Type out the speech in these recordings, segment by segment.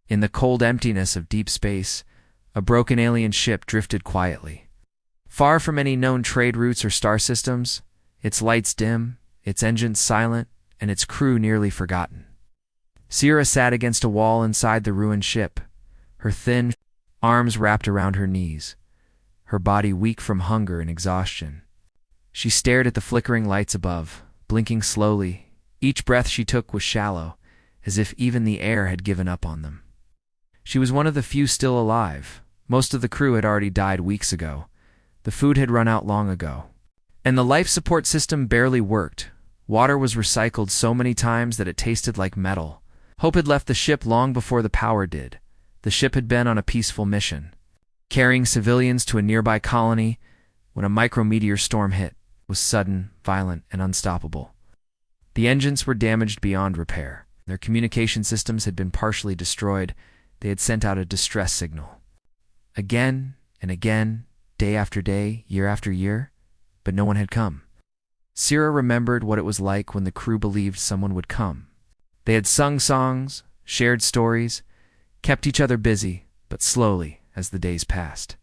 In the cold emptiness of deep space, a broken alien ship drifted quietly. Far from any known trade routes or star systems, its lights dim, its engines silent, and its crew nearly forgotten. Sierra sat against a wall inside the ruined ship, her thin arms wrapped around her knees, her body weak from hunger and exhaustion. She stared at the flickering lights above, blinking slowly. Each breath she took was shallow, as if even the air had given up on them. She was one of the few still alive. Most of the crew had already died weeks ago. The food had run out long ago. And the life support system barely worked. Water was recycled so many times that it tasted like metal. Hope had left the ship long before the power did. The ship had been on a peaceful mission, carrying civilians to a nearby colony when a micrometeor storm hit. It was sudden, violent, and unstoppable. The engines were damaged beyond repair. Their communication systems had been partially destroyed. They had sent out a distress signal. Again and again, day after day, year after year, but no one had come. Sierra remembered what it was like when the crew believed someone would come. They had sung songs, shared stories, kept each other busy, but slowly as the days passed.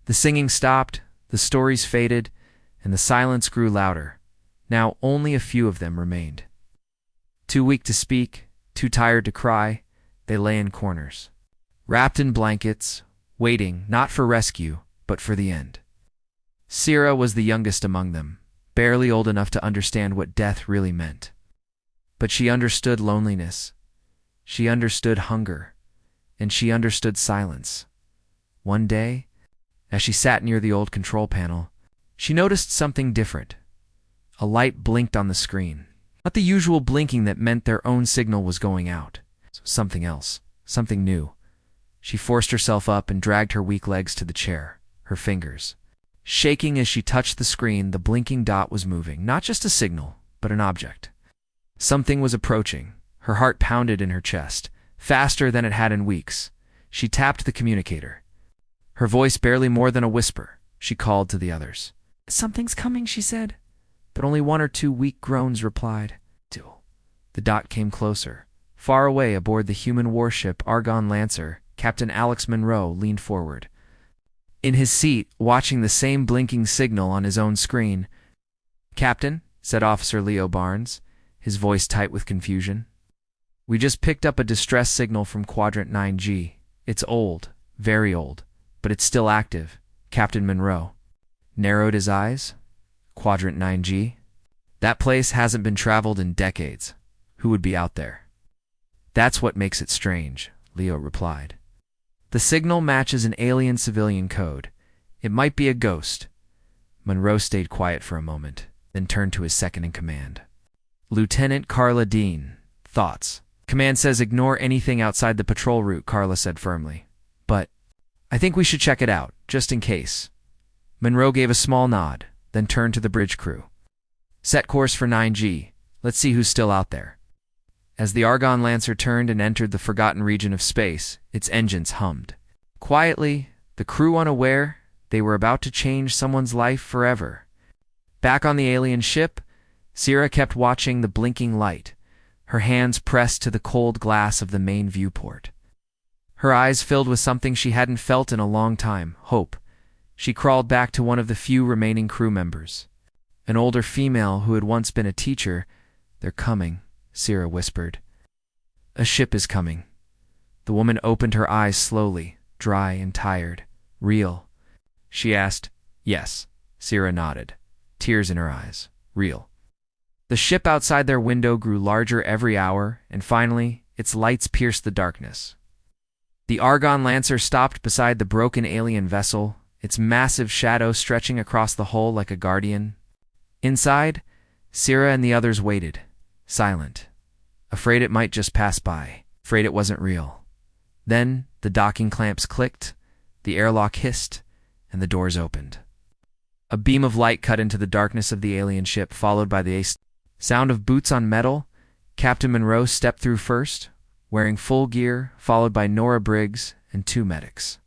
The singing stopped, the stories faded, and the silence grew louder. Now only a few of them remained. Too weak to speak, too tired to cry, they lay in corners, wrapped in blankets, waiting not for rescue, but for the end. Sierra was the youngest among them, barely old enough to understand what death really meant. But she understood loneliness, she understood hunger, and she understood silence. One day, as she sat near the old control panel, she noticed something different. A light blinked on the screen. Not the usual blinking that meant their own signal was going out. Something else, something new. She forced herself up and dragged her weak legs to the chair, her fingers shaking as she touched the screen. The blinking dot was moving, not just a signal, but an object. Something was approaching. Her heart pounded in her chest, faster than it had in weeks. She tapped the communicator. Her voice barely more than a whisper. She called to the others. "Something's coming," she said. But only one or two weak groans replied. The dot came closer. Far away aboard the human warship Argon Lancer, Captain Alex Monroe leaned forward. In his seat, watching the same blinking signal on his own screen. "Captain," said Officer Leo Barnes, his voice tight with confusion. "We just picked up a distress signal from Quadrant 9G. It's old, very old, but it's still active." Captain Monroe narrowed his eyes. "Quadrant 9G? That place hasn't been traveled in decades. Who would be out there?" "That's what makes it strange," Leo replied. "The signal matches an alien civilian code. It might be a ghost." Monroe stayed quiet for a moment, then turned to his second-in-command. "Lieutenant Carla Dean, thoughts?" "Command says ignore anything outside the patrol route," Carla said firmly. "But I think we should check it out, just in case." Monroe gave a small nod, then turned to the bridge crew. "Set course for 9G. Let's see who's still out there." As the Argon Lancer turned and entered the forgotten region of space, its engines hummed. Quietly, the crew unaware, they were about to change someone's life forever. Back on the alien ship, Sierra kept watching the blinking light, her hands pressed to the cold glass of the main viewport. Her eyes filled with something she hadn't felt in a long time, hope. She crawled back to one of the few remaining crew members, an older female who had once been a teacher. "They're coming," Sierra whispered. "A ship is coming." The woman opened her eyes slowly, dry and tired. "Real?" she asked. "Yes," Sierra nodded, tears in her eyes. "Real." The ship outside their window grew larger every hour, and finally, its lights pierced the darkness. The Argon Lancer stopped beside the broken alien vessel, its massive shadow stretching across the hull like a guardian. Inside, Sierra and the others waited, silent, afraid it might just pass by, afraid it wasn't real. Then the docking clamps clicked, the airlock hissed, and the doors opened. A beam of light cut into the darkness of the alien ship, followed by the sound of boots on metal. Captain Monroe stepped through first, wearing full gear, followed by Nora Briggs and two medics.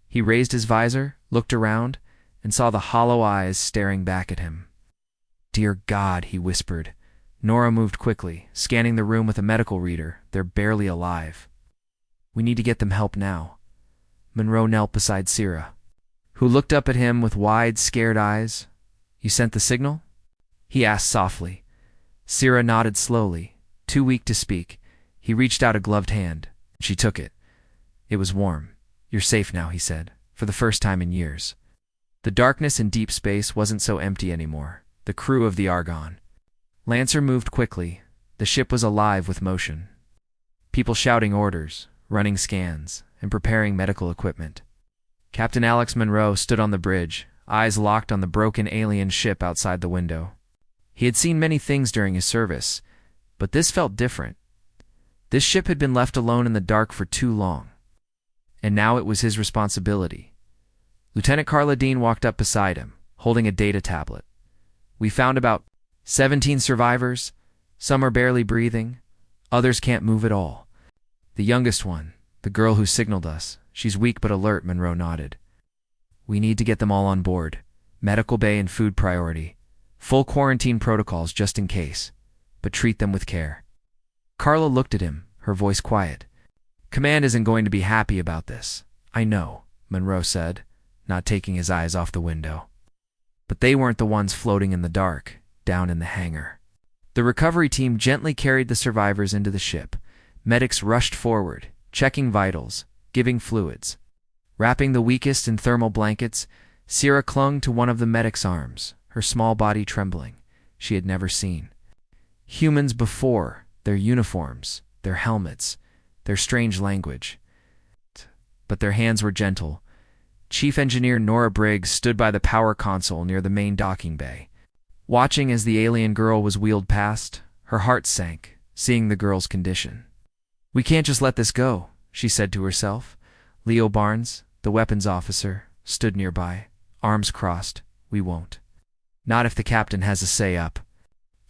He raised his visor, looked around, and saw the hollow eyes staring back at him. "Dear God," he whispered. Nora moved quickly, scanning the room with a medical reader. "They're barely alive." We need to get them help now. Monroe knelt beside Sierra, who looked up at him with wide, scared eyes. You sent the signal? He asked softly. Sierra nodded slowly, too weak to speak. He reached out a gloved hand. She took it. It was warm. You're safe now, he said, for the first time in years. The darkness in deep space wasn't so empty anymore. The crew of the Argon. Lancer moved quickly. The ship was alive with motion. People shouting orders, running scans, and preparing medical equipment. Captain Alex Monroe stood on the bridge, eyes locked on the broken alien ship outside the window. He had seen many things during his service, but this felt different. This ship had been left alone in the dark for too long, and now it was his responsibility. Lieutenant Carla Dean walked up beside him, holding a data tablet. We found about 17 survivors. Some are barely breathing. Others can't move at all. The youngest one, the girl who signaled us, she's weak but alert, Monroe nodded. We need to get them all on board. Medical bay and food priority. Full quarantine protocols just in case, but treat them with care. Carla looked at him, her voice quiet. Command isn't going to be happy about this. I know, Monroe said, not taking his eyes off the window. But they weren't the ones floating in the dark, down in the hangar. The recovery team gently carried the survivors into the ship. Medics rushed forward, checking vitals, giving fluids. Wrapping the weakest in thermal blankets, Sierra clung to one of the medic's arms, her small body trembling. She had never seen humans before, their uniforms, their helmets, their strange language. But their hands were gentle. Chief Engineer Nora Briggs stood by the power console near the main docking bay. Watching as the alien girl was wheeled past, her heart sank, seeing the girl's condition. We can't just let this go, she said to herself. Leo Barnes, the weapons officer, stood nearby, arms crossed. We won't. Not if the captain has a say up.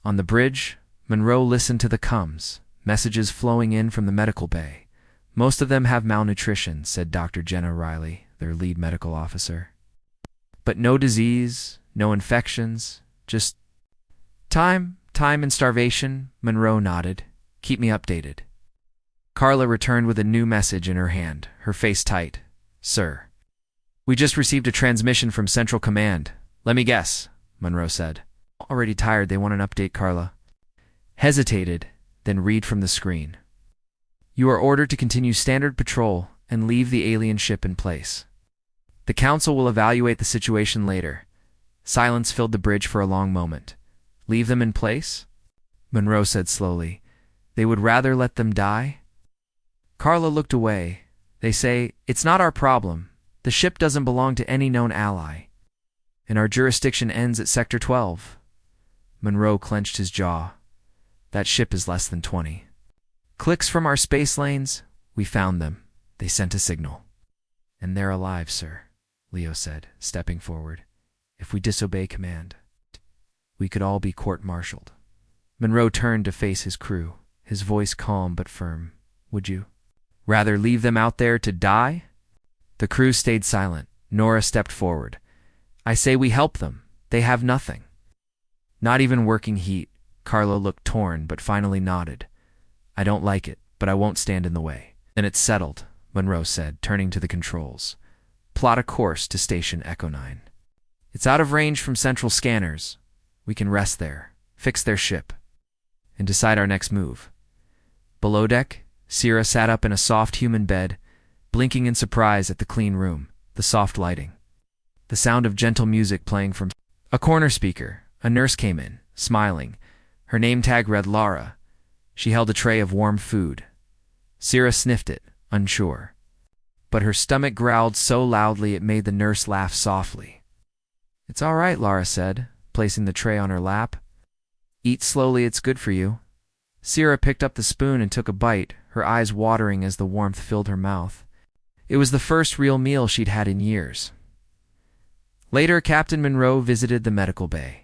On the bridge, Monroe listened to the comms, messages flowing in from the medical bay. Most of them have malnutrition, said Dr. Jenna Riley, their lead medical officer. But no disease, no infections, just time and starvation, Monroe nodded. Keep me updated. Carla returned with a new message in her hand, her face tight. Sir. We just received a transmission from Central Command. Let me guess, Monroe said. Already tired, they want an update, Carla. Hesitated, then read from the screen. You are ordered to continue standard patrol and leave the alien ship in place. The Council will evaluate the situation later. Silence filled the bridge for a long moment. Leave them in place? Monroe said slowly. They would rather let them die? Carla looked away. They say, it's not our problem. The ship doesn't belong to any known ally. And our jurisdiction ends at Sector 12. Monroe clenched his jaw. That ship is less than 20. Clicks from our space lanes. We found them. They sent a signal. And they're alive, sir, Leo said, stepping forward. If we disobey command, we could all be court-martialed. Monroe turned to face his crew, his voice calm but firm. Would you rather leave them out there to die? The crew stayed silent. Nora stepped forward. I say we help them. They have nothing. Not even working heat. Carla looked torn but finally nodded. I don't like it, but I won't stand in the way. Then it's settled, Monroe said, turning to the controls. Plot a course to Station Echo 9. It's out of range from central scanners. We can rest there, fix their ship, and decide our next move. Below deck, Sierra sat up in a soft human bed, blinking in surprise at the clean room, the soft lighting. The sound of gentle music playing from a corner speaker. A nurse came in, smiling. Her name tag read Lara. She held a tray of warm food. Sierra sniffed it, unsure. But her stomach growled so loudly it made the nurse laugh softly. It's all right, Lara said, placing the tray on her lap. Eat slowly, it's good for you. Sierra picked up the spoon and took a bite, her eyes watering as the warmth filled her mouth. It was the first real meal she'd had in years. Later, Captain Monroe visited the medical bay.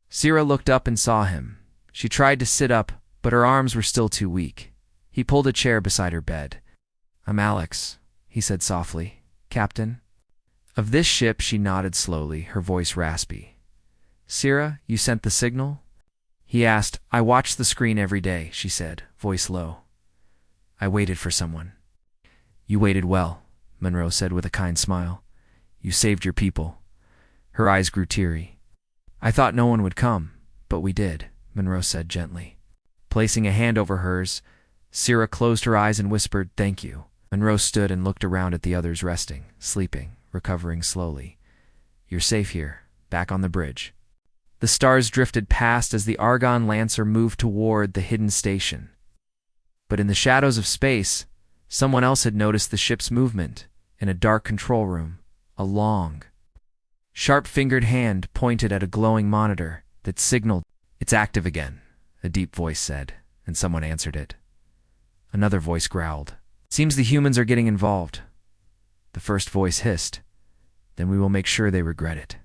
Sierra looked up and saw him. She tried to sit up, but her arms were still too weak. He pulled a chair beside her bed. I'm Alex, he said softly. Captain? Of this ship, she nodded slowly, her voice raspy. Sierra, you sent the signal? He asked. I watched the screen every day, she said, voice low. I waited for someone. You waited well, Monroe said with a kind smile. You saved your people. Her eyes grew teary. I thought no one would come, but we did, Monroe said gently. Placing a hand over hers, Syrah closed her eyes and whispered, "Thank you." Monroe stood and looked around at the others resting, sleeping, recovering slowly. You're safe here, back on the bridge. The stars drifted past as the Argon Lancer moved toward the hidden station. But in the shadows of space, someone else had noticed the ship's movement. In a dark control room, a long, sharp-fingered hand pointed at a glowing monitor that signaled, "It's active again," a deep voice said, and someone answered it. Another voice growled, "Seems the humans are getting involved." The first voice hissed, "Then we will make sure they regret it."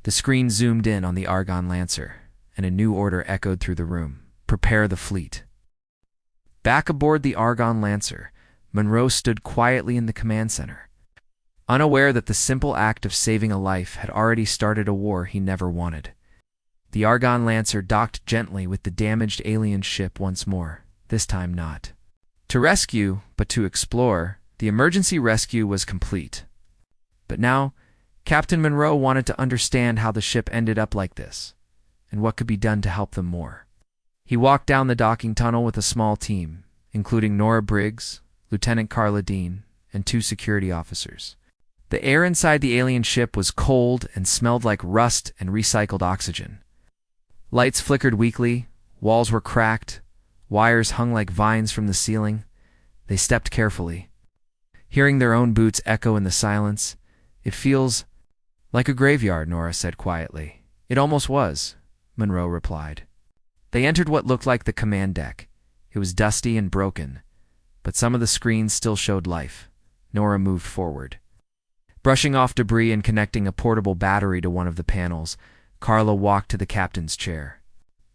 The screen zoomed in on the Argon Lancer, and a new order echoed through the room. Prepare the fleet. Back aboard the Argon Lancer, Monroe stood quietly in the command center, unaware that the simple act of saving a life had already started a war he never wanted. The Argon Lancer docked gently with the damaged alien ship once more, this time not to rescue, but to explore. The emergency rescue was complete. But now, Captain Monroe wanted to understand how the ship ended up like this, and what could be done to help them more. He walked down the docking tunnel with a small team, including Nora Briggs, Lieutenant Carla Dean, and 2 security officers. The air inside the alien ship was cold and smelled like rust and recycled oxygen. Lights flickered weakly, walls were cracked, wires hung like vines from the ceiling. They stepped carefully, hearing their own boots echo in the silence. "It feels like a graveyard," Nora said quietly. "It almost was," Monroe replied. They entered what looked like the command deck. It was dusty and broken, but some of the screens still showed life. Nora moved forward, brushing off debris and connecting a portable battery to one of the panels. Carla walked to the captain's chair.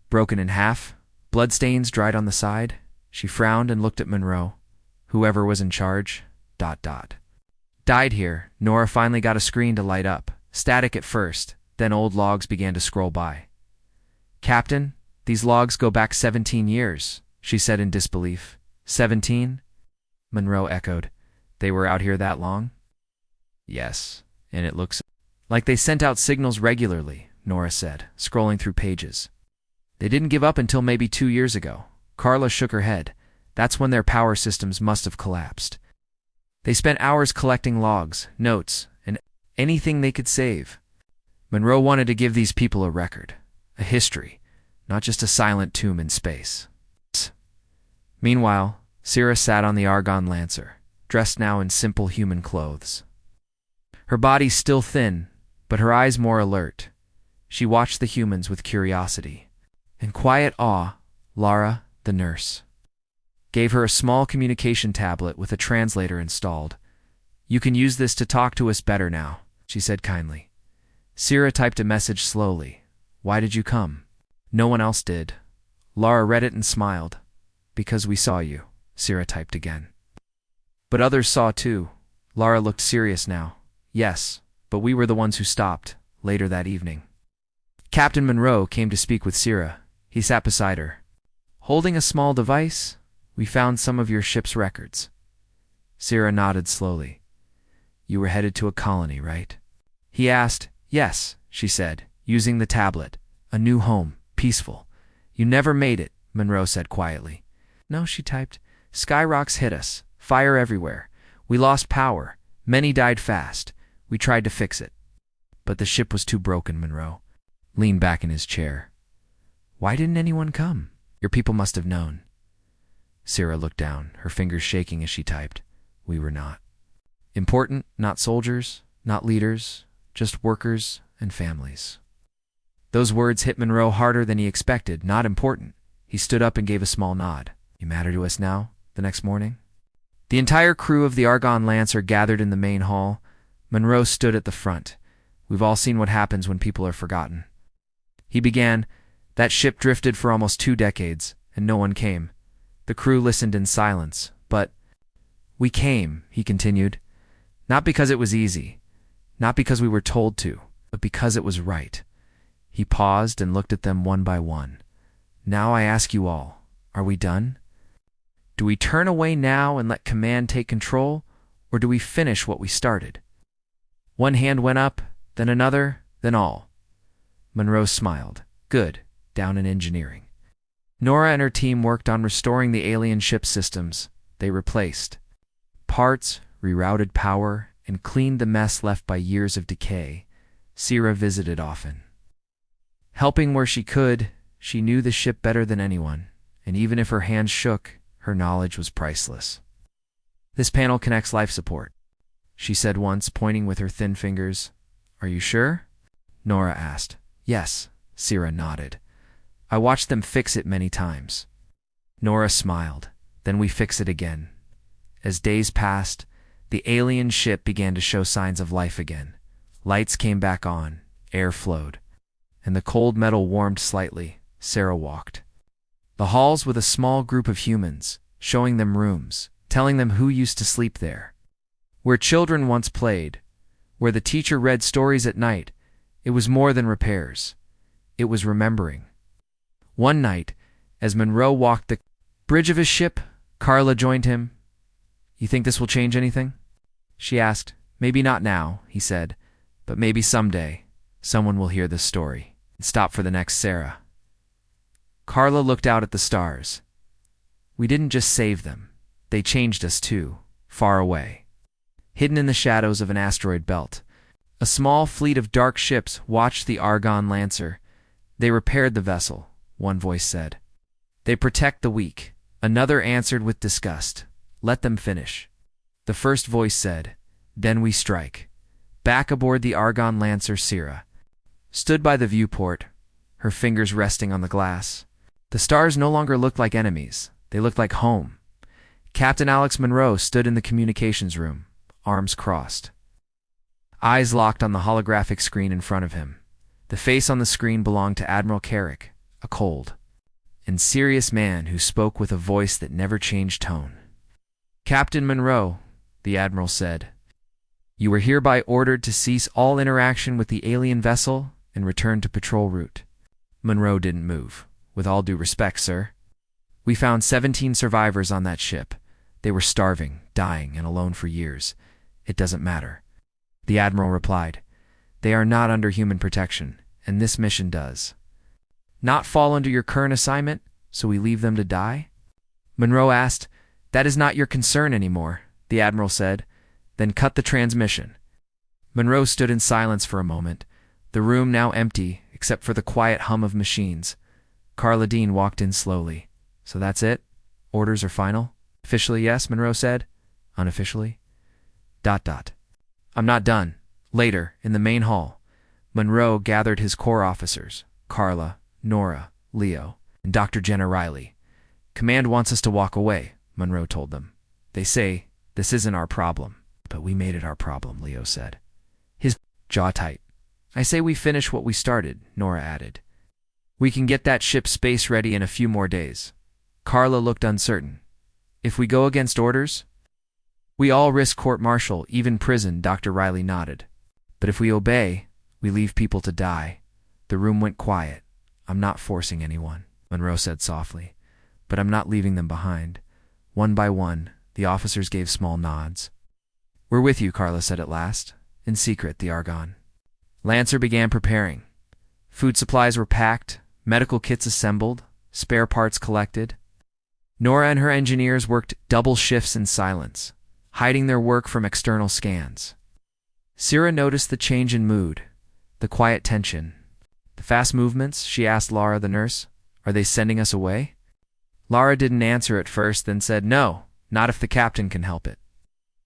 Broken in half, bloodstains dried on the side. She frowned and looked at Monroe. "Whoever was in charge, ... died here." Nora finally got a screen to light up. Static at first, then old logs began to scroll by. "Captain, these logs go back 17 years, she said in disbelief. 17? Monroe echoed. "They were out here that long?" "Yes, and it looks like they sent out signals regularly," Nora said, scrolling through pages. "They didn't give up until maybe 2 years ago." Carla shook her head. "That's when their power systems must have collapsed. They spent hours collecting logs, notes, and anything they could save." Monroe wanted to give these people a record, a history, not just a silent tomb in space. Meanwhile, Syrah sat on the Argon Lancer, dressed now in simple human clothes. Her body still thin, but her eyes more alert. She watched the humans with curiosity. In quiet awe, Lara, the nurse, gave her a small communication tablet with a translator installed. "You can use this to talk to us better now," she said kindly. Syrah typed a message slowly. "Why did you come?" "No one else did." Lara read it and smiled. "Because we saw you," Syrah typed again. "But others saw too." Lara looked serious now. "Yes, but we were the ones who stopped, later that evening." Captain Monroe came to speak with Syrah. He sat beside her. "Holding a small device, we found some of your ship's records." Syrah nodded slowly. "You were headed to a colony, right?" He asked. "Yes," she said, using the tablet. "A new home, peaceful." "You never made it," Monroe said quietly. "No," she typed. "Sky rocks hit us, fire everywhere. We lost power. Many died fast. We tried to fix it. But the ship was too broken." Monroe leaned back in his chair. "Why didn't anyone come? Your people must have known." Syrah looked down, her fingers shaking as she typed. "We were not important, not soldiers, not leaders, just workers and families." Those words hit Monroe harder than he expected. Not important. He stood up and gave a small nod. "You matter to us now?" The next morning, the entire crew of the Argon Lancer gathered in the main hall. Monroe stood at the front. "We've all seen what happens when people are forgotten." He began. "That ship drifted for almost 2 decades, and no one came." The crew listened in silence. "But we came," he continued. "Not because it was easy, not because we were told to, but because it was right." He paused and looked at them one by one. "Now I ask you all, are we done? Do we turn away now and let command take control, or do we finish what we started? One hand went up, then another, then all. Monroe smiled. Good, down in engineering. Nora and her team worked on restoring the alien ship systems. They replaced parts, rerouted power, and cleaned the mess left by years of decay. Sierra visited often. Helping where she could, she knew the ship better than anyone, and even if her hands shook, her knowledge was priceless. This panel connects life support, she said once, pointing with her thin fingers. Are you sure? Nora asked. Yes, Sierra nodded. I watched them fix it many times. Nora smiled. Then we fix it again. As days passed, the alien ship began to show signs of life again. Lights came back on, air flowed, and the cold metal warmed slightly. Sarah walked the halls with a small group of humans, showing them rooms, telling them who used to sleep there. Where children once played, where the teacher read stories at night, it was more than repairs. It was remembering. One night, as Monroe walked the bridge of his ship, Carla joined him. You think this will change anything? She asked. Maybe not now, he said, but maybe someday someone will hear this story and stop for the next Sarah. Carla looked out at the stars. We didn't just save them. They changed us too, far away. Hidden in the shadows of an asteroid belt, a small fleet of dark ships watched the Argon Lancer. They repaired the vessel, one voice said. They protect the weak, another answered with disgust. Let them finish. The first voice said, Then we strike. Back aboard the Argon Lancer, Sierra stood by the viewport, her fingers resting on the glass. The stars no longer looked like enemies. They looked like home. Captain Alex Monroe stood in the communications room, arms crossed, eyes locked on the holographic screen in front of him. The face on the screen belonged to Admiral Carrick, a cold and serious man who spoke with a voice that never changed tone. Captain Monroe, the Admiral said, you are hereby ordered to cease all interaction with the alien vessel and return to patrol route. Monroe didn't move. With all due respect, sir. We found 17 survivors on that ship. They were starving, dying, and alone for years. It doesn't matter. The Admiral replied, They are not under human protection, and this mission does not fall under your current assignment, so we leave them to die? Monroe asked, That is not your concern anymore, the Admiral said. Then cut the transmission. Monroe stood in silence for a moment, the room now empty except for the quiet hum of machines. Carla Dean walked in slowly. So that's it? Orders are final? Officially, yes, Monroe said. Unofficially? ... I'm not done. Later, in the main hall, Monroe gathered his core officers, Carla, Nora, Leo, and Dr. Jenna Riley. Command wants us to walk away, Monroe told them. They say, this isn't our problem. But we made it our problem, Leo said, his jaw tight. I say we finish what we started, Nora added. We can get that ship space ready in a few more days. Carla looked uncertain. If we go against orders? We all risk court-martial, even prison, Dr. Riley nodded. But if we obey, we leave people to die. The room went quiet. I'm not forcing anyone, Monroe said softly. But I'm not leaving them behind. One by one, the officers gave small nods. We're with you, Carla said at last. In secret, the Argon Lancer began preparing. Food supplies were packed, medical kits assembled, spare parts collected. Nora and her engineers worked double shifts in silence, hiding their work from external scans. Sierra noticed the change in mood, the quiet tension. The fast movements, she asked Lara, the nurse. Are they sending us away? Lara didn't answer at first, then said, No, not if the captain can help it.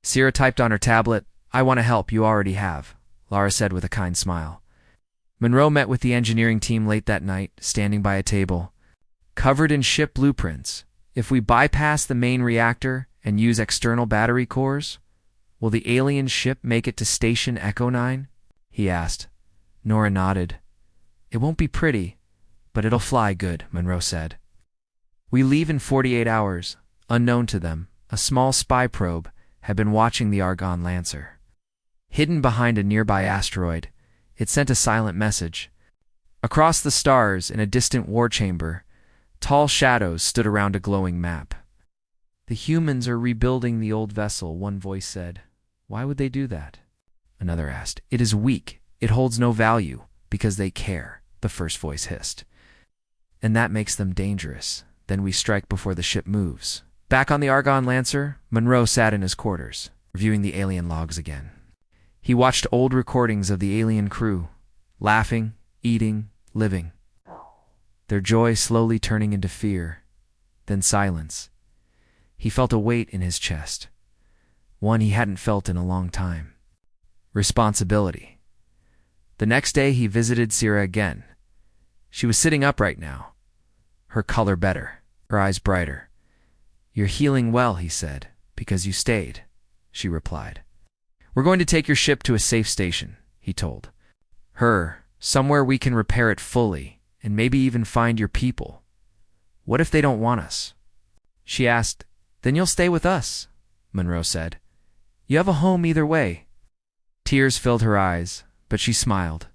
Sierra typed on her tablet, I want to help, you already have, Lara said with a kind smile. Monroe met with the engineering team late that night, standing by a table, covered in ship blueprints. If we bypass the main reactor and use external battery cores, will the alien ship make it to Station Echo 9? He asked. Nora nodded. It won't be pretty, but it'll fly good, Monroe said. We leave in 48 hours. Unknown to them, a small spy probe had been watching the Argon Lancer. Hidden behind a nearby asteroid, it sent a silent message. Across the stars, in a distant war chamber, tall shadows stood around a glowing map. The humans are rebuilding the old vessel, one voice said. Why would they do that? Another asked. It is weak. It holds no value, because they care, the first voice hissed. And that makes them dangerous. Then we strike before the ship moves. Back on the Argon Lancer, Monroe sat in his quarters, reviewing the alien logs again. He watched old recordings of the alien crew, laughing, eating, living. Their joy slowly turning into fear, then silence. He felt a weight in his chest, one he hadn't felt in a long time. Responsibility. The next day he visited Sierra again. She was sitting upright now, her color better, her eyes brighter. You're healing well, he said, because you stayed, she replied. We're going to take your ship to a safe station, he told her, somewhere we can repair it fully, and maybe even find your people. What if they don't want us? She asked. Then you'll stay with us, Monroe said. You have a home either way. Tears filled her eyes, but she smiled.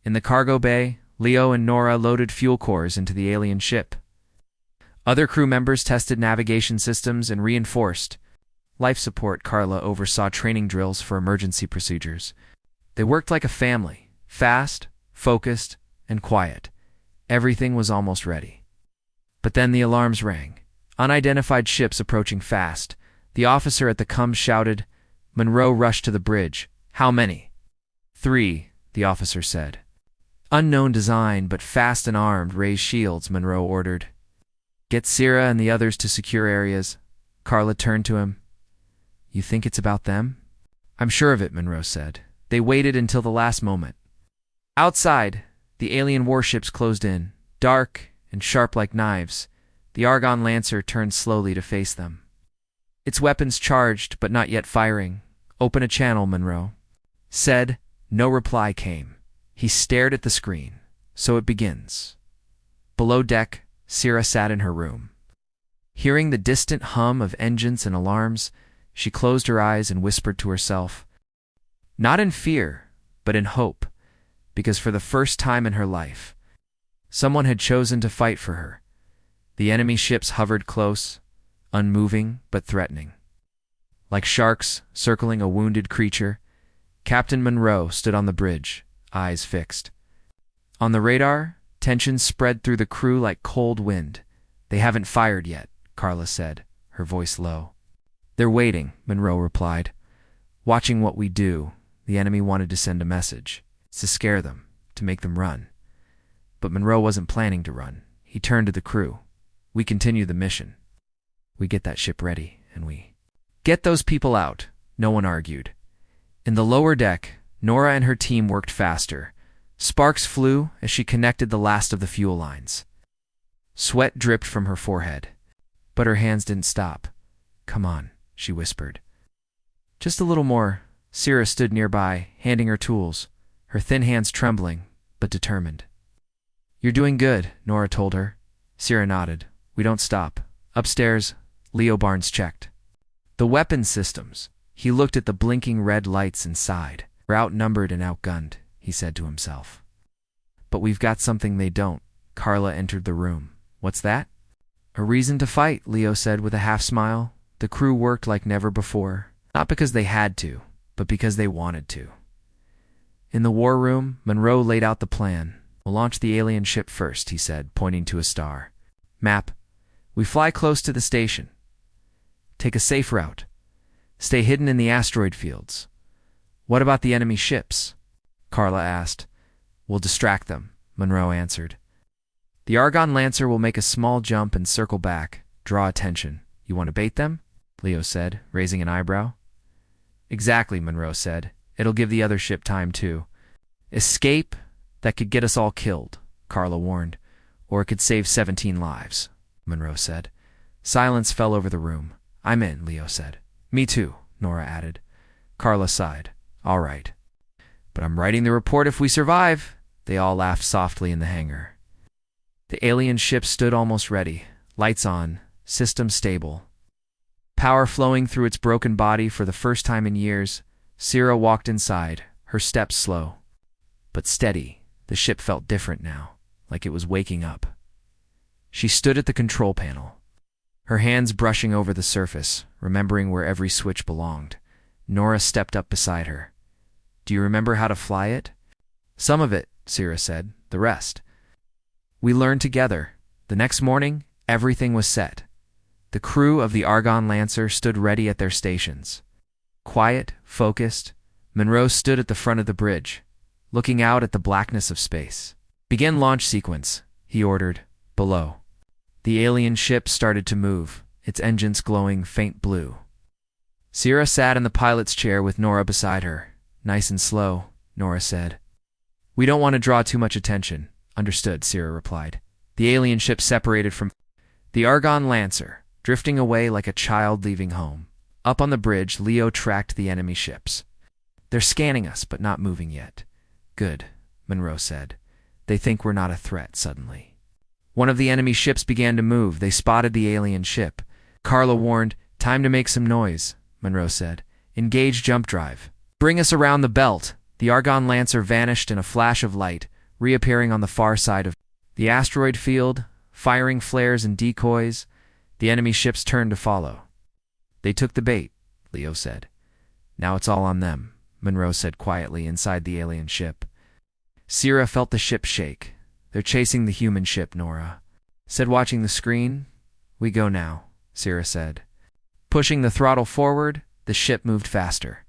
In the cargo bay, Leo and Nora loaded fuel cores into the alien ship. Other crew members tested navigation systems and reinforced life support. Carla oversaw training drills for emergency procedures. They worked like a family, fast, focused, and quiet. Everything was almost ready. But then the alarms rang. Unidentified ships approaching fast. The officer at the comm shouted. Monroe rushed to the bridge. How many? 3, the officer said. Unknown design, but fast and armed. Raise shields, Monroe ordered. Get Sierra and the others to secure areas. Carla turned to him. You think it's about them? I'm sure of it, Monroe said. They waited until the last moment. Outside, the alien warships closed in, dark and sharp like knives. The Argon Lancer turned slowly to face them. Its weapons charged, but not yet firing. Open a channel, Monroe said. No reply came. He stared at the screen. So it begins. Below deck, Sierra sat in her room. Hearing the distant hum of engines and alarms, she closed her eyes and whispered to herself. Not in fear, but in hope, because for the first time in her life, someone had chosen to fight for her. The enemy ships hovered close, unmoving but threatening. Like sharks circling a wounded creature, Captain Monroe stood on the bridge, eyes fixed. On the radar, tension spread through the crew like cold wind. They haven't fired yet, Carla said, her voice low. They're waiting, Monroe replied. Watching what we do. The enemy wanted to send a message. It's to scare them, to make them run. But Monroe wasn't planning to run. He turned to the crew. We continue the mission. We get that ship ready, and we get those people out, no one argued. In the lower deck, Nora and her team worked faster. Sparks flew as she connected the last of the fuel lines. Sweat dripped from her forehead, but her hands didn't stop. Come on, she whispered. Just a little more. Sierra stood nearby, handing her tools, her thin hands trembling, but determined. You're doing good, Nora told her. Sierra nodded. We don't stop. Upstairs, Leo Barnes checked the weapon systems. He looked at the blinking red lights inside. We're outnumbered and outgunned, he said to himself. But we've got something they don't. Carla entered the room. What's that? A reason to fight, Leo said with a half-smile. The crew worked like never before, not because they had to, but because they wanted to. In the war room, Monroe laid out the plan. We'll launch the alien ship first, he said, pointing to a star. Map. We fly close to the station. Take a safe route. Stay hidden in the asteroid fields. What about the enemy ships? Carla asked. We'll distract them, Monroe answered. The Argon Lancer will make a small jump and circle back, draw attention. You want to bait them? Leo said, raising an eyebrow. Exactly, Monroe said. It'll give the other ship time too. Escape? That could get us all killed, Carla warned. Or it could save 17 lives, Monroe said. Silence fell over the room. I'm in, Leo said. Me too, Nora added. Carla sighed. All right. But I'm writing the report if we survive. They all laughed softly in the hangar. The alien ship stood almost ready. Lights on, system stable. Power flowing through its broken body for the first time in years. Sierra walked inside, her steps slow. But steady. The ship felt different now, like it was waking up. She stood at the control panel. Her hands brushing over the surface, remembering where every switch belonged. Nora stepped up beside her. Do you remember how to fly it? Some of it, Sira said. The rest. We learned together. The next morning, everything was set. The crew of the Argon Lancer stood ready at their stations. Quiet, focused, Monroe stood at the front of the bridge, looking out at the blackness of space. Begin launch sequence, he ordered, below. The alien ship started to move, its engines glowing faint blue. Sira sat in the pilot's chair with Nora beside her. Nice and slow, Nora said. We don't want to draw too much attention. Understood, Sira replied. The alien ship separated from the Argon Lancer, drifting away like a child leaving home. Up on the bridge, Leo tracked the enemy ships. They're scanning us, but not moving yet. Good, Monroe said. They think we're not a threat suddenly. One of the enemy ships began to move. They spotted the alien ship. Carla warned, time to make some noise, Monroe said. Engage jump drive. Bring us around the belt. The Argon Lancer vanished in a flash of light, reappearing on the far side of the asteroid field, firing flares and decoys. The enemy ships turned to follow. They took the bait, Leo said. Now it's all on them, Monroe said quietly inside the alien ship. Sira felt the ship shake. They're chasing the human ship, Nora said, watching the screen. We go now, Sira said. Pushing the throttle forward, the ship moved faster.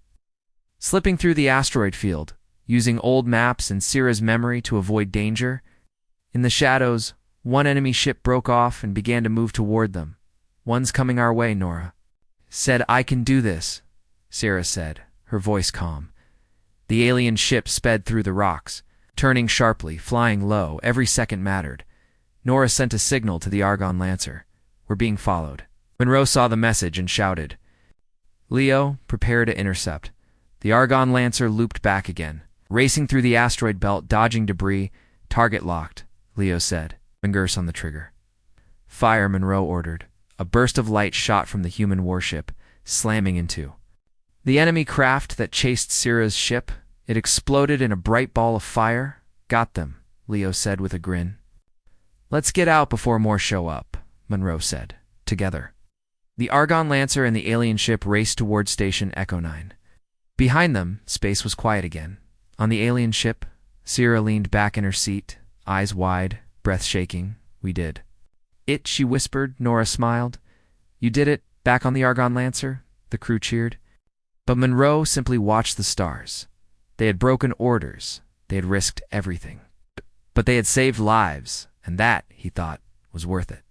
Slipping through the asteroid field, using old maps and Sira's memory to avoid danger. In the shadows, one enemy ship broke off and began to move toward them. One's coming our way, Nora said. I can do this, Sira said, her voice calm. The alien ship sped through the rocks, turning sharply, flying low. Every second mattered. Nora sent a signal to the Argon Lancer. We're being followed. Monroe saw the message and shouted, Leo, prepare to intercept. The Argon Lancer looped back again, racing through the asteroid belt, dodging debris. Target locked, Leo said. Fingers on the trigger. Fire, Monroe ordered. A burst of light shot from the human warship, slamming into the enemy craft that chased Sira's ship. It exploded in a bright ball of fire. Got them, Leo said with a grin. Let's get out before more show up, Monroe said. Together. The Argon Lancer and the alien ship raced toward Station Echo 9. Behind them, space was quiet again. On the alien ship, Sira leaned back in her seat, eyes wide, breath shaking. We did it, she whispered. Nora smiled. You did it, back on the Argon Lancer? The crew cheered. But Monroe simply watched the stars. They had broken orders. They had risked everything. But they had saved lives, and that, he thought, was worth it.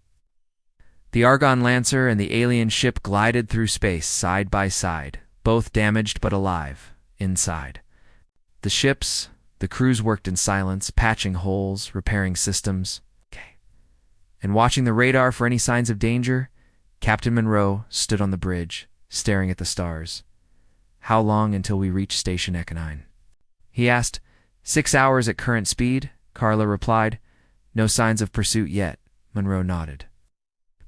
The Argon Lancer and the alien ship glided through space side by side, both damaged but alive, inside. The crews worked in silence, patching holes, repairing systems. And watching the radar for any signs of danger, Captain Monroe stood on the bridge, staring at the stars. How long until we reach Station Echo 9? He asked. 6 hours at current speed, Carla replied. No signs of pursuit yet, Monroe nodded.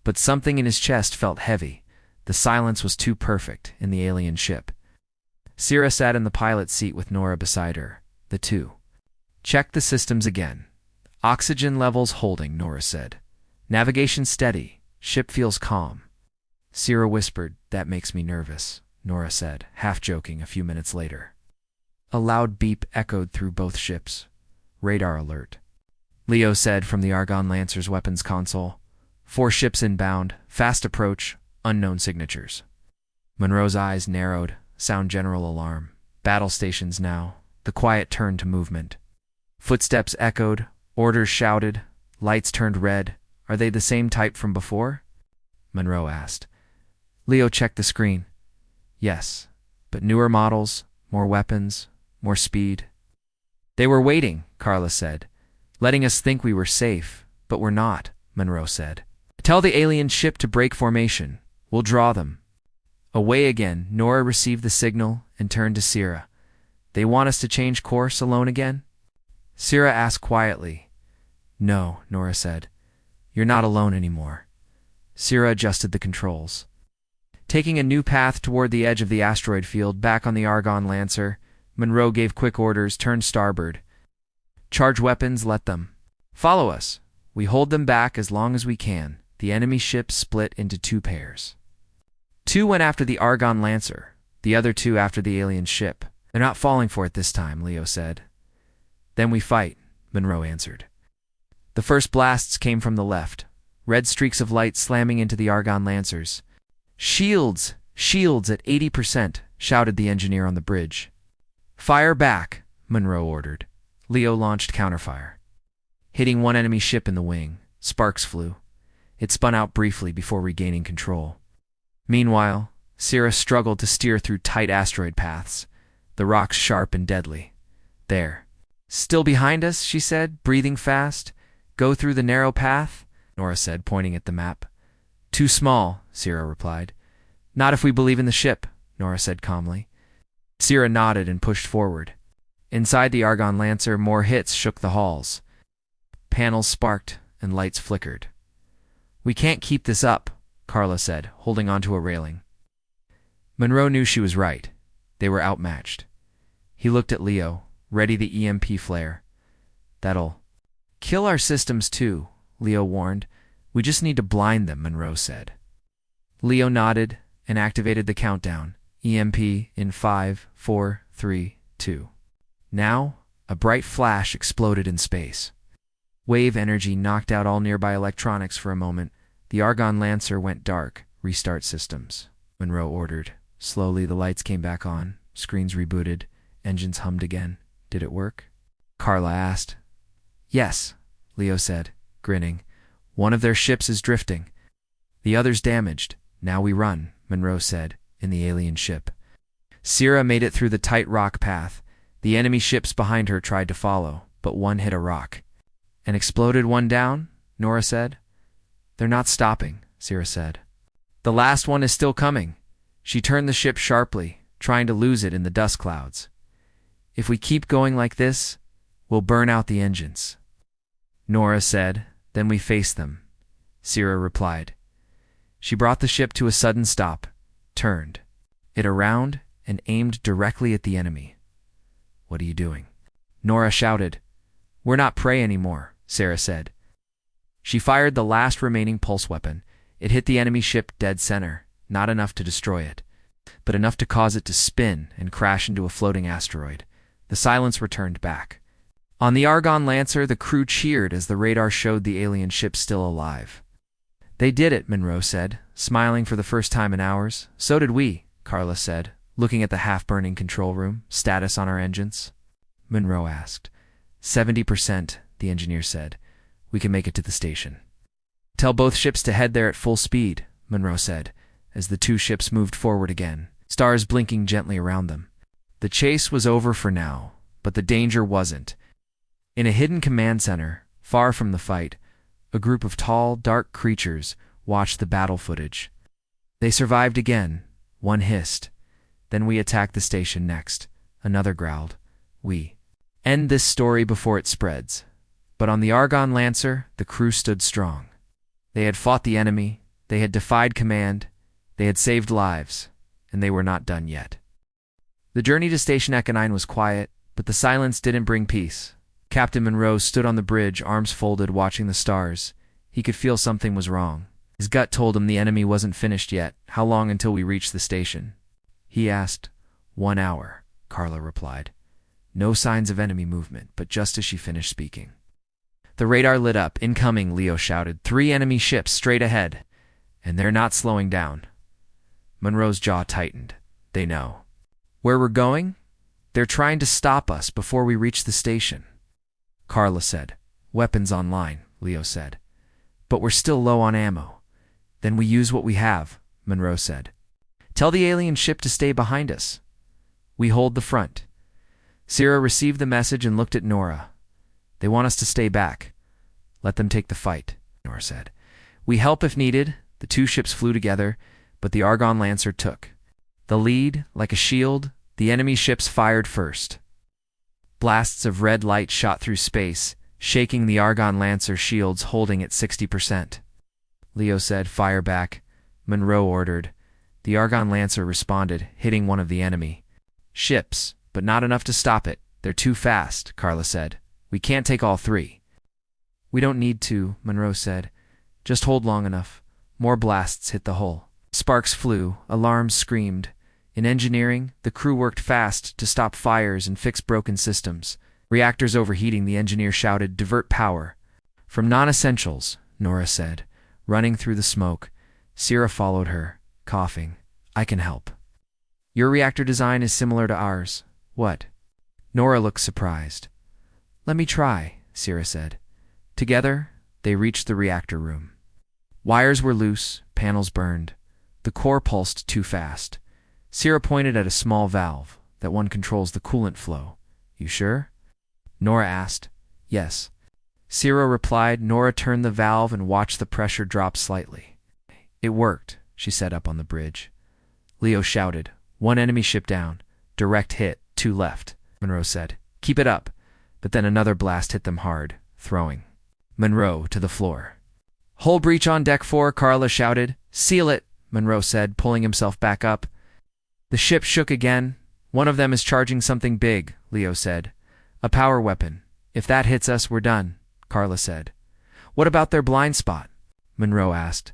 But something in his chest felt heavy. The silence was too perfect in the alien ship. Sira sat in the pilot's seat with Nora beside her. The two checked the systems again. Oxygen levels holding, Nora said. Navigation steady. Ship feels calm. Sira whispered, that makes me nervous, Nora said, half joking a few minutes later. A loud beep echoed through both ships. Radar alert. Leo said from the Argon Lancer's weapons console. 4 ships inbound, fast approach, unknown signatures. Monroe's eyes narrowed, sound general alarm. Battle stations now. The quiet turned to movement. Footsteps echoed, orders shouted, lights turned red. Are they the same type from before? Monroe asked. Leo checked the screen. Yes, but newer models, more weapons, more speed. They were waiting, Carla said, letting us think we were safe, but we're not, Monroe said. Tell the alien ship to break formation. We'll draw them. Away again, Nora received the signal and turned to Sira. They want us to change course alone again? Sira asked quietly. No, Nora said. You're not alone anymore. Sira adjusted the controls. Taking a new path toward the edge of the asteroid field back on the Argon Lancer, Monroe gave quick orders, turn starboard. Charge weapons, let them follow us. We hold them back as long as we can. the enemy ship split into two pairs. Two went after the Argon Lancer, the other two after the alien ship. They're not falling for it this time, Leo said. Then we fight, Monroe answered. The first blasts came from the left, red streaks of light slamming into the Argon Lancers. Shields! Shields at 80%, shouted the engineer on the bridge. Fire back, Monroe ordered. Leo launched counterfire. Hitting one enemy ship in the wing, sparks flew. It spun out briefly before regaining control. Meanwhile, Sierra struggled to steer through tight asteroid paths, the rocks sharp and deadly. There. Still behind us, she said, breathing fast. Go through the narrow path, Nora said, pointing at the map. Too small, Sierra replied. Not if we believe in the ship, Nora said calmly. Sierra nodded and pushed forward. Inside the Argon Lancer, more hits shook the halls. Panels sparked and lights flickered. We can't keep this up, Carla said, holding onto a railing. Monroe knew she was right. They were outmatched. He looked at Leo, ready the EMP flare. That'll kill our systems too, Leo warned. We just need to blind them, Monroe said. Leo nodded and activated the countdown. EMP in 5, 4, 3, 2. Now, a bright flash exploded in space. Wave energy knocked out all nearby electronics for a moment. The Argon Lancer went dark. Restart systems, Monroe ordered. Slowly, the lights came back on. Screens rebooted. Engines hummed again. Did it work? Carla asked. Yes, Leo said, grinning. One of their ships is drifting. The other's damaged. Now we run, Monroe said, in the alien ship. Sierra made it through the tight rock path. The enemy ships behind her tried to follow, but one hit a rock. And exploded one down, Nora said. They're not stopping, Sierra said. The last one is still coming. She turned the ship sharply, trying to lose it in the dust clouds. If we keep going like this, we'll burn out the engines. Nora said, then we face them. Sierra replied. She brought the ship to a sudden stop, turned it around, and aimed directly at the enemy. What are you doing? Nora shouted. We're not prey anymore, Sarah said. She fired the last remaining pulse weapon. It hit the enemy ship dead center, not enough to destroy it, but enough to cause it to spin and crash into a floating asteroid. The silence returned back. On the Argon Lancer, the crew cheered as the radar showed the alien ship still alive. They did it, Monroe said, smiling for the first time in hours. So did we, Carla said, looking at the half-burning control room. Status on our engines? Monroe asked. 70%, the engineer said. We can make it to the station. Tell both ships to head there at full speed, Monroe said, as the two ships moved forward again, stars blinking gently around them. The chase was over for now, but the danger wasn't. In a hidden command center, far from the fight, a group of tall, dark creatures watched the battle footage. They survived again. One hissed. Then we attacked the station next. Another growled. We end this story before it spreads. But on the Argon Lancer, the crew stood strong. They had fought the enemy, they had defied command, they had saved lives, and they were not done yet. The journey to Station Echo-9 was quiet, but the silence didn't bring peace. Captain Monroe stood on the bridge, arms folded, watching the stars. He could feel something was wrong. His gut told him the enemy wasn't finished yet. How long until we reached the station? He asked. 1 hour, Carla replied. No signs of enemy movement, but just as she finished speaking. The radar lit up. Incoming, Leo shouted. 3 enemy ships straight ahead. And they're not slowing down. Monroe's jaw tightened. They know. Where we're going? They're trying to stop us before we reach the station. Carla said. Weapons online, Leo said. But we're still low on ammo. Then we use what we have, Monroe said. Tell the alien ship to stay behind us. We hold the front. Sierra received the message and looked at Nora. They want us to stay back. Let them take the fight, Nora said. We help if needed. The two ships flew together, but the Argon Lancer took the lead. Like a shield, the enemy ships fired first. Blasts of red light shot through space, shaking the Argon Lancer shields, holding at 60%. Leo said, fire back. Monroe ordered. The Argon Lancer responded, hitting one of the enemy ships, but not enough to stop it. They're too fast, Carla said. We can't take all 3. We don't need to, Monroe said. Just hold long enough. More blasts hit the hull. Sparks flew, alarms screamed. In engineering, the crew worked fast to stop fires and fix broken systems. Reactors overheating, the engineer shouted, "Divert power." "From non-essentials," Nora said, running through the smoke. Sierra followed her, coughing. "I can help." "Your reactor design is similar to ours." "What?" Nora looked surprised. "Let me try," Sierra said. Together, they reached the reactor room. Wires were loose, panels burned. The core pulsed too fast. Sierra pointed at a small valve. "That one controls the coolant flow." "You sure?" Nora asked. "Yes." Sierra replied. Nora turned the valve and watched the pressure drop slightly. "It worked," she said up on the bridge. Leo shouted. "One enemy ship down. Direct hit, 2 left." Monroe said, "Keep it up." But then another blast hit them hard, throwing Monroe to the floor. "Hull breach on deck 4, Carla shouted. "Seal it," Monroe said, pulling himself back up. The ship shook again. "One of them is charging something big," Leo said. "A power weapon. If that hits us, we're done," Carla said. "What about their blind spot?" Monroe asked.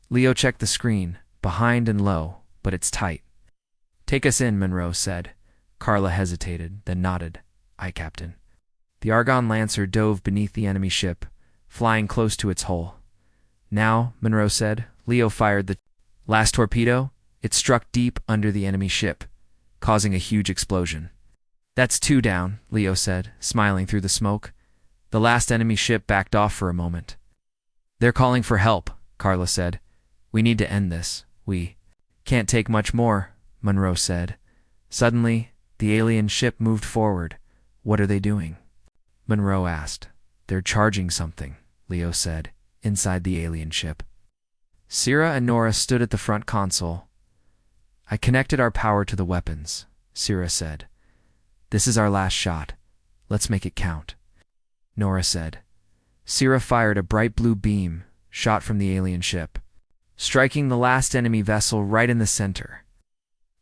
Leo checked the screen, behind and low, but it's tight. "Take us in," Monroe said. Carla hesitated, then nodded. "Aye, Captain." The Argon Lancer dove beneath the enemy ship, flying close to its hull. "Now," Monroe said. Leo fired the last torpedo. It struck deep under the enemy ship, causing a huge explosion. "That's 2 down," Leo said, smiling through the smoke. The last enemy ship backed off for a moment. "They're calling for help," Carla said. "We need to end this. We can't take much more," Monroe said. Suddenly, the alien ship moved forward. "What are they doing?" Monroe asked. "They're charging something," Leo said, inside the alien ship. Sierra and Nora stood at the front console. "I connected our power to the weapons," Sierra said. "This is our last shot. Let's make it count," Nora said. Sierra fired a bright blue beam, shot from the alien ship, striking the last enemy vessel right in the center.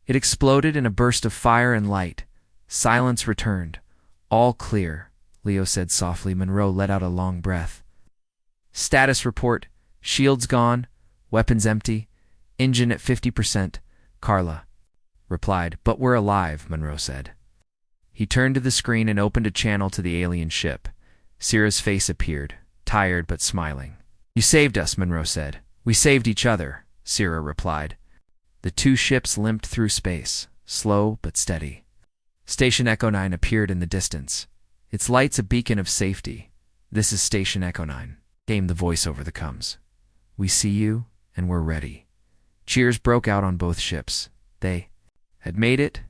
It exploded in a burst of fire and light. Silence returned. "All clear," Leo said softly. Monroe let out a long breath. "Status report. Shields gone. Weapons empty. Engine at 50%, Carla replied. "But we're alive," Monroe said. He turned to the screen and opened a channel to the alien ship. Sierra's face appeared, tired but smiling. "You saved us," Monroe said. "We saved each other," Sierra replied. The 2 ships limped through space, slow but steady. Station Echo 9 appeared in the distance, its lights a beacon of safety. "This is Station Echo 9, came the voice over the comms. "We see you, and we're ready." Cheers broke out on both ships. They had made it,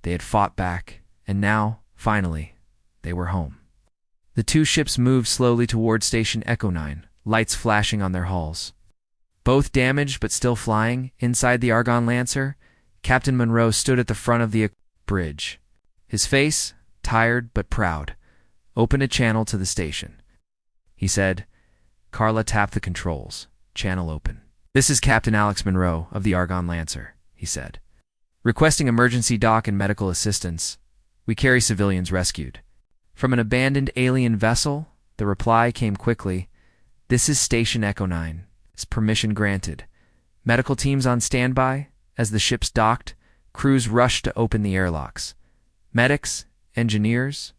they had fought back, and now, finally, they were home. The 2 ships moved slowly toward Station Echo 9, lights flashing on their hulls. Both damaged but still flying, inside the Argon Lancer, Captain Monroe stood at the front of the bridge. His face, tired but proud, opened a channel to the station. He said, Carla tapped the controls. Channel open. "This is Captain Alex Monroe of the Argon Lancer," he said. "Requesting emergency dock and medical assistance. We carry civilians rescued." From an abandoned alien vessel, the reply came quickly. "This is Station Echo 9. Permission granted. Medical teams on standby." As the ships docked, crews rushed to open the airlocks. Medics, engineers,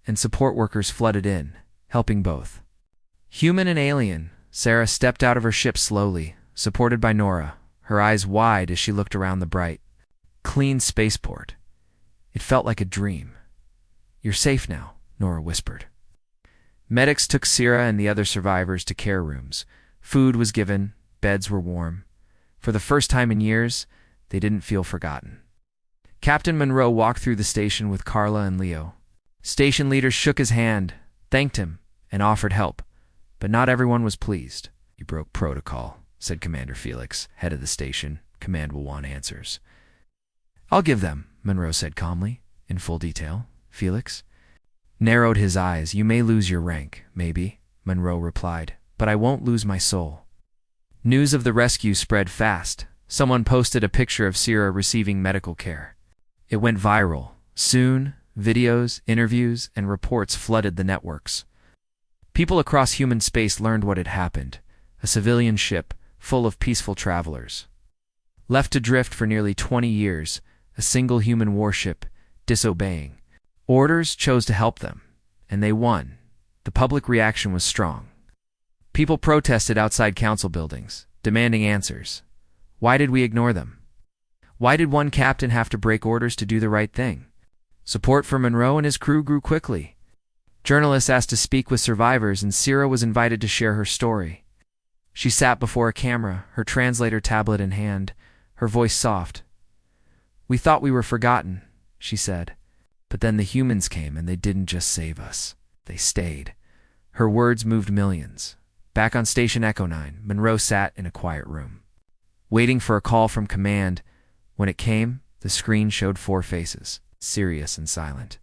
and support workers flooded in, helping both human and alien. Sarah stepped out of her ship slowly, supported by Nora, her eyes wide as she looked around the bright, clean spaceport. It felt like a dream. "You're safe now," Nora whispered. Medics took Sierra and the other survivors to care rooms. Food was given, beds were warm. For the first time in years, they didn't feel forgotten. Captain Monroe walked through the station with Carla and Leo. Station leaders shook his hand, thanked him, and offered help. But not everyone was pleased. "You broke protocol," said Commander Felix, head of the station. "Command will want answers." "I'll give them," Monroe said calmly, in full detail. Felix narrowed his eyes. "You may lose your rank, maybe," Monroe replied, "but I won't lose my soul." News of the rescue spread fast. Someone posted a picture of Sierra receiving medical care. It went viral. Soon, videos, interviews, and reports flooded the networks. People across human space learned what had happened. a civilian ship full of peaceful travelers. Left to drift for nearly 20 years, a single human warship, disobeying orders, chose to help them, and they won. The public reaction was strong. People protested outside council buildings, demanding answers. Why did we ignore them? Why did one captain have to break orders to do the right thing? Support for Monroe and his crew grew quickly. Journalists asked to speak with survivors, and Sierra was invited to share her story. She sat before a camera, her translator tablet in hand, her voice soft. "We thought we were forgotten," she said. "But then the humans came, and they didn't just save us. They stayed." Her words moved millions. Back on Station Echo 9, Monroe sat in a quiet room, waiting for a call from command. When it came, the screen showed 4 faces, serious and silent.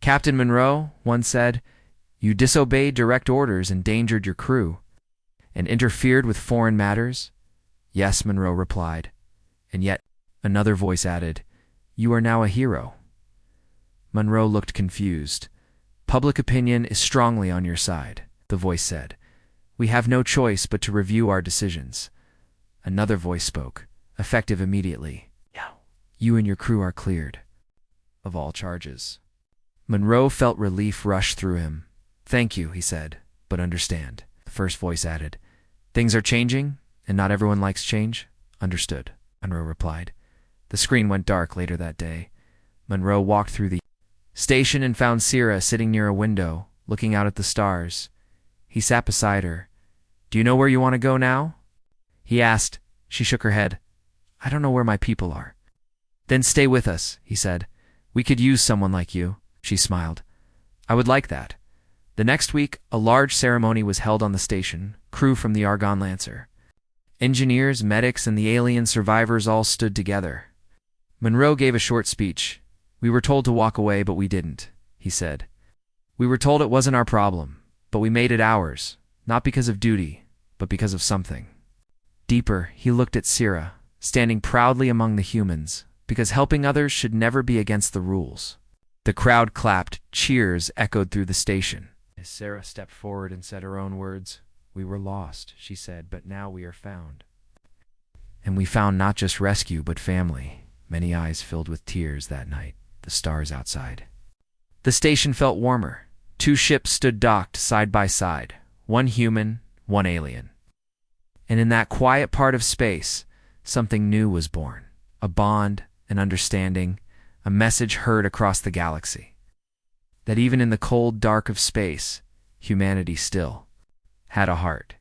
"Captain Monroe," one said, "you disobeyed direct orders, endangered your crew, and interfered with foreign matters." "Yes," Monroe replied. "And yet," another voice added, "you are now a hero." Monroe looked confused. "Public opinion is strongly on your side," the voice said. "We have no choice but to review our decisions." Another voice spoke, effective immediately. "You and your crew are cleared of all charges." Monroe felt relief rush through him. "Thank you," he said, "but understand." The first voice added, "Things are changing, and not everyone likes change." "Understood," Monroe replied. The screen went dark later that day. Monroe walked through the station and found Sierra sitting near a window, looking out at the stars. He sat beside her. "Do you know where you want to go now?" he asked. She shook her head. "I don't know where my people are." "Then stay with us," he said. "We could use someone like you." She smiled. "I would like that." The next week, a large ceremony was held on the station. Crew from the Argon Lancer, engineers, medics, and the alien survivors all stood together. Monroe gave a short speech. "We were told to walk away, but we didn't," he said. "We were told it wasn't our problem, but we made it ours, not because of duty, but because of something deeper." He looked at Sierra, standing proudly among the humans, because helping others should never be against the rules. The crowd clapped, cheers echoed through the station. As Sarah stepped forward and said her own words, "We were lost," she said, "but now we are found." And we found not just rescue, but family. Many eyes filled with tears that night, the stars outside. The station felt warmer. 2 ships stood docked side by side, one human, one alien. And in that quiet part of space, something new was born. A bond, an understanding, a message heard across the galaxy. That even in the cold dark of space, humanity still had a heart.